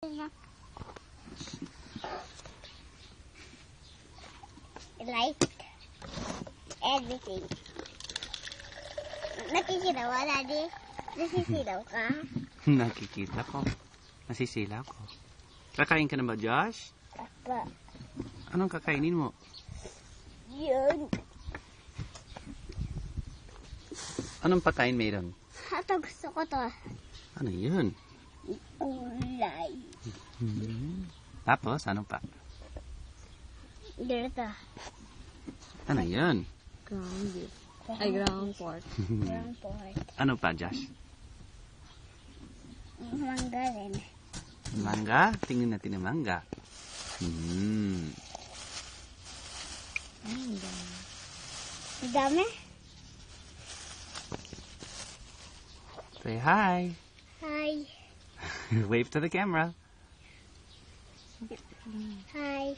Like everything. Nakikita mo, Daddy? Nasisilaw ka? Nakikita ko. Nasisilaw ko. Kakain ka na ba, Josh? Papa. Anong kakainin mo? Yun. Anong pagkain meron? Ito gusto ko to. Ano yun? Ulay. Tapos, ano pa? Dito. Ano yun? Ground beef. Ay, ground pork. Ground pork. Ano pa, Josh? Mangga rin. Mangga? Tingnan natin ang mangga. Dami? Say hi. Hi. Wave to the camera. Hi.